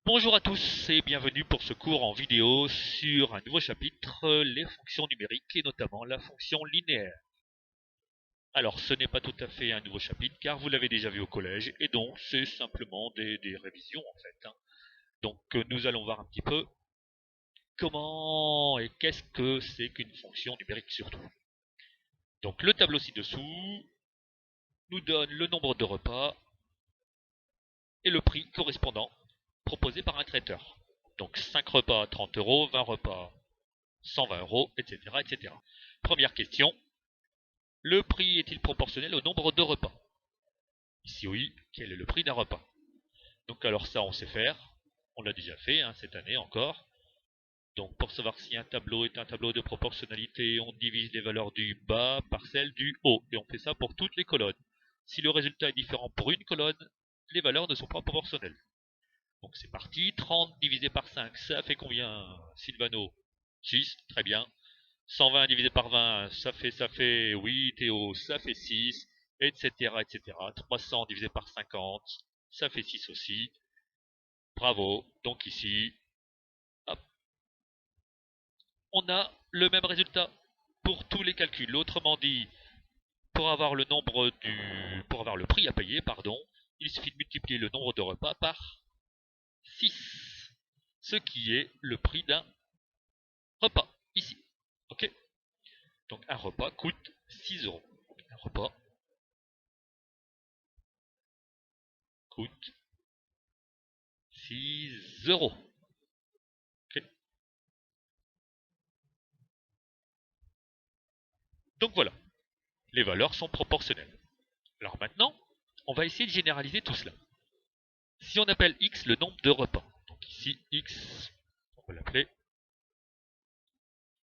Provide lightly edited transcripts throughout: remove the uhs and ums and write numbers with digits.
Bonjour à tous et bienvenue pour ce cours en vidéo sur un nouveau chapitre, les fonctions numériques et notamment la fonction linéaire. Alors ce n'est pas tout à fait un nouveau chapitre car vous l'avez déjà vu au collège et donc c'est simplement des révisions en fait. Donc nous allons voir un petit peu comment et qu'est-ce que c'est qu'une fonction numérique surtout. Donc le tableau ci-dessous nous donne le nombre de repas et le prix correspondant proposé par un traiteur. Donc 5 repas 30 euros, 20 repas 120 euros, etc., etc. Première question, le prix est-il proportionnel au nombre de repas? Ici oui, quel est le prix d'un repas? Donc alors ça on sait faire, on l'a déjà fait cette année encore. Donc pour savoir si un tableau est un tableau de proportionnalité, on divise les valeurs du bas par celles du haut, et on fait ça pour toutes les colonnes. Si le résultat est différent pour une colonne, les valeurs ne sont pas proportionnelles. Donc c'est parti, 30 divisé par 5, ça fait combien, Sylvano? 6, très bien. 120 divisé par 20, ça fait, oui, Théo, ça fait 6, etc., etc. 300 divisé par 50, ça fait 6 aussi. Bravo. Donc ici, hop, on a le même résultat pour tous les calculs. Autrement dit, pour avoir pour avoir le prix à payer, pardon, il suffit de multiplier le nombre de repas par 6, ce qui est le prix d'un repas, ici. Ok? Donc un repas coûte 6 euros. Un repas coûte 6 euros. Ok. Donc voilà, les valeurs sont proportionnelles. Alors maintenant, on va essayer de généraliser tout cela. Si on appelle x le nombre de repas, donc ici x, on va l'appeler,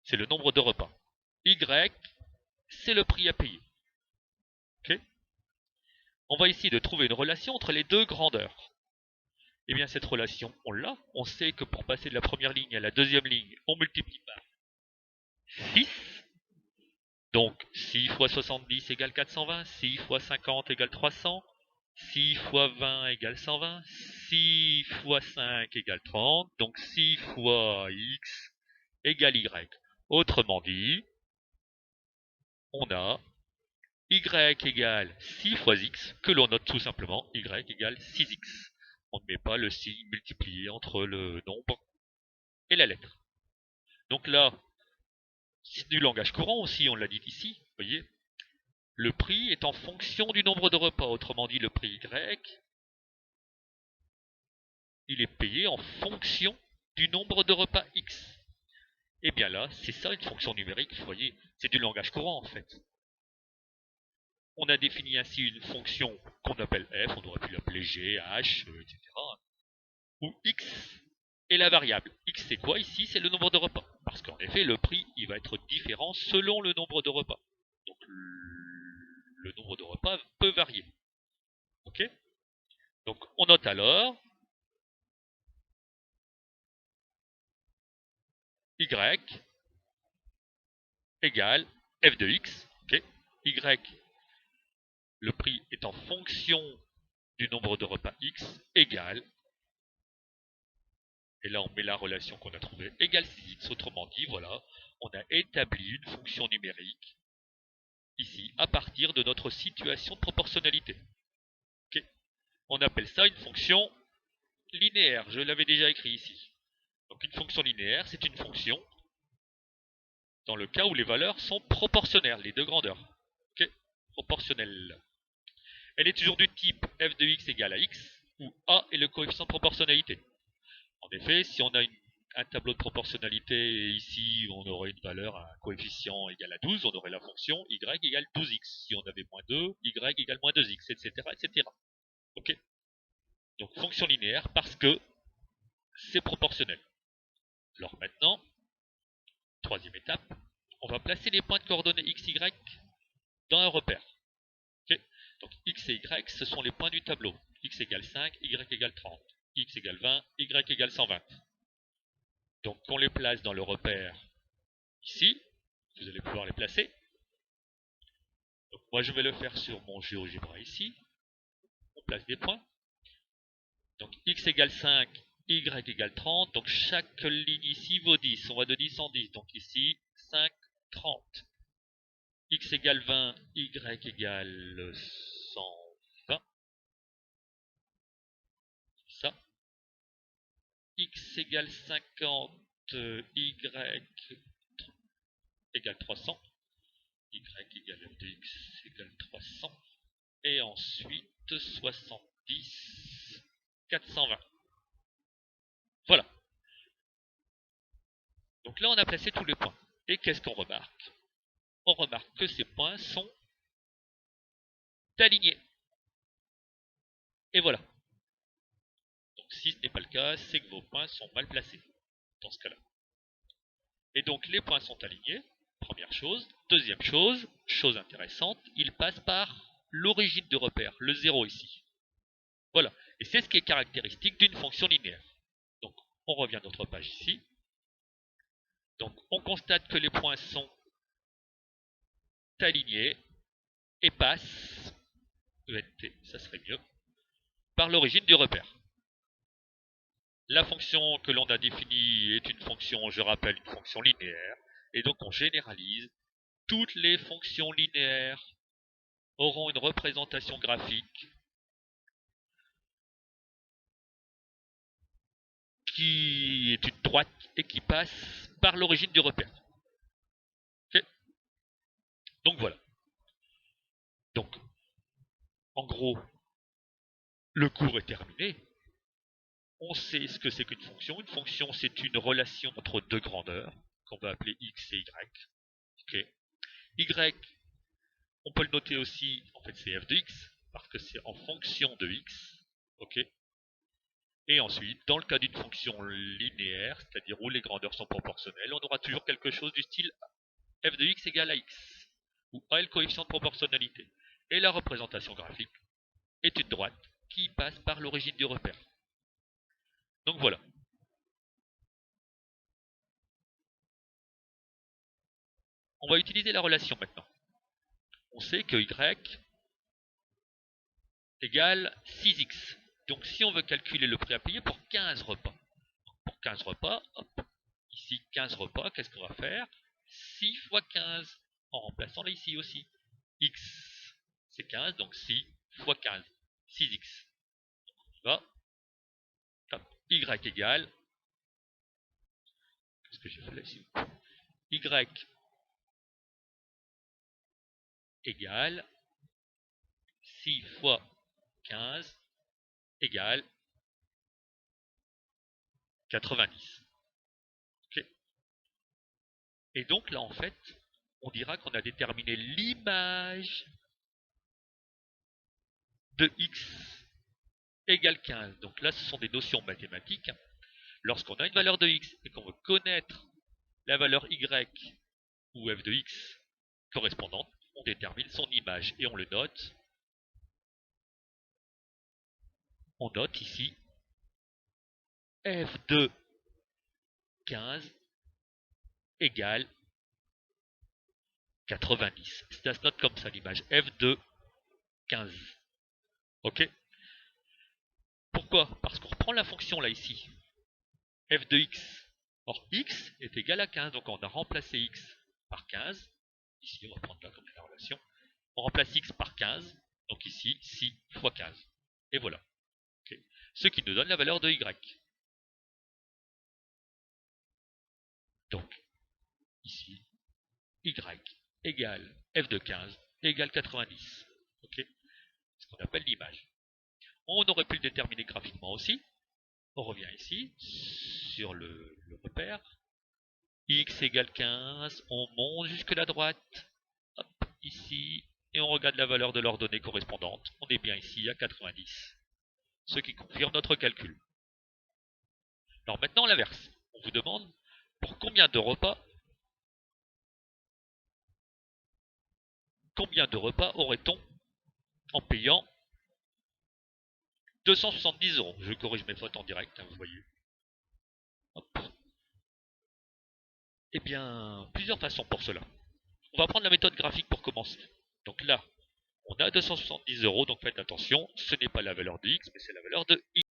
c'est le nombre de repas. Y, c'est le prix à payer. Ok. On va essayer de trouver une relation entre les deux grandeurs. Et bien cette relation, on l'a. On sait que pour passer de la première ligne à la deuxième ligne, on multiplie par 6. Donc 6 fois 70 égale 420, 6 fois 50 égale 300, 6 fois 20 égale 120, 6 fois 5 égale 30, donc 6 fois x égale y. Autrement dit, on a y égale 6 fois x, que l'on note tout simplement y égale 6x. On ne met pas le signe multiplié entre le nombre et la lettre. Donc là, c'est du langage courant aussi, on l'a dit ici, vous voyez. Le prix est en fonction du nombre de repas, autrement dit le prix y, il est payé en fonction du nombre de repas x. Et bien là, c'est ça une fonction numérique, vous voyez, c'est du langage courant en fait. On a défini ainsi une fonction qu'on appelle f, on aurait pu l'appeler g, h, etc. Où x est la variable. X c'est quoi ici? C'est le nombre de repas. Parce qu'en effet, le prix il va être différent selon le nombre de repas. Donc le nombre de repas peut varier. Ok? Donc on note alors y égale f de x. Ok? Y, le prix est en fonction du nombre de repas x égale, et là on met la relation qu'on a trouvée, égale 6x. Autrement dit, voilà, on a établi une fonction numérique ici à partir de notre situation de proportionnalité. Okay. On appelle ça une fonction linéaire. Je l'avais déjà écrit ici. Donc une fonction linéaire, c'est une fonction dans le cas où les valeurs sont proportionnelles, les deux grandeurs. Okay. Proportionnelles. Elle est toujours du type f de x égale à x, où a est le coefficient de proportionnalité. En effet, si on a un tableau de proportionnalité, et ici on aurait une valeur, un coefficient égal à 12, on aurait la fonction y égale 12x. Si on avait moins 2, y égale moins 2x, etc. etc. Ok. Donc fonction linéaire parce que c'est proportionnel. Alors maintenant, troisième étape, on va placer les points de coordonnées x, y dans un repère. Okay. Donc x et y, ce sont les points du tableau. X égale 5, y égale 30, x égale 20, y égale 120. Donc on les place dans le repère ici, vous allez pouvoir les placer. Donc moi je vais le faire sur mon GeoGebra ici. On place des points. Donc x égale 5, y égale 30, donc chaque ligne ici vaut 10, on va de 10 en 10, donc ici 5, 30. X égale 20, y égale 120. Ça. X égale 50, y égale 300. Y égale f de x égale 300. Et ensuite 70, 420. Voilà. Donc là, on a placé tous les points. Et qu'est-ce qu'on remarque? On remarque que ces points sont alignés. Et voilà. Donc si ce n'est pas le cas, c'est que vos points sont mal placés dans ce cas-là. Et donc les points sont alignés, première chose. Deuxième chose, chose intéressante, ils passent par l'origine de repère, le 0 ici. Voilà. Et c'est ce qui est caractéristique d'une fonction linéaire. Donc on revient à notre page ici. Donc on constate que les points sont alignés et passent, ENT, ça serait mieux, par l'origine du repère. La fonction que l'on a définie est une fonction, je rappelle, une fonction linéaire. Et donc on généralise. Toutes les fonctions linéaires auront une représentation graphique qui est une droite et qui passe par l'origine du repère. Okay. Donc voilà. Donc, en gros, le cours est terminé. On sait ce que c'est qu'une fonction. Une fonction, c'est une relation entre deux grandeurs, qu'on va appeler x et y. Okay. Y, on peut le noter aussi, en fait c'est f de x, parce que c'est en fonction de x. Ok. Et ensuite, dans le cas d'une fonction linéaire, c'est-à-dire où les grandeurs sont proportionnelles, on aura toujours quelque chose du style f de x égale à x, où a est le coefficient de proportionnalité. Et la représentation graphique est une droite qui passe par l'origine du repère. Donc voilà. On va utiliser la relation maintenant. On sait que y égale 6x. Donc si on veut calculer le prix à payer pour 15 repas, pour 15 repas, hop, ici 15 repas, qu'est-ce qu'on va faire? 6 fois 15, en remplaçant là ici aussi. X, c'est 15, donc 6 fois 15, 6x. Donc on va, y égale, qu'est-ce que j'ai fait là ici? Y égale 6 fois 15 égale 90. Okay. Et donc là en fait, on dira qu'on a déterminé l'image de x égale 15. Donc là, ce sont des notions mathématiques. Lorsqu'on a une valeur de x et qu'on veut connaître la valeur y ou f de x correspondante, on détermine son image et on le note. On note ici f de 15 égale 90. Ça se note comme ça l'image, f de 15. Ok? Pourquoi? Parce qu'on reprend la fonction là ici, f de x. Or, x est égal à 15, donc on a remplacé x par 15. Ici, on va prendre là comme la relation. On remplace x par 15, donc ici, 6 fois 15. Et voilà. Okay. Ce qui nous donne la valeur de y. Donc, ici, y égale f de 15 égale 90. Okay. Ce qu'on appelle l'image. On aurait pu le déterminer graphiquement aussi. On revient ici, sur le repère. X égale 15, on monte jusque la droite. Hop, ici, et on regarde la valeur de l'ordonnée correspondante. On est bien ici à 90. Ce qui confirme notre calcul. Alors maintenant l'inverse. On vous demande pour combien de repas aurait-on en payant 270 €. Je corrige mes fautes en direct, hein, vous voyez. Hop. Eh bien, plusieurs façons pour cela. On va prendre la méthode graphique pour commencer. Donc là, on a 270 €, donc faites attention, ce n'est pas la valeur de x, mais c'est la valeur de y.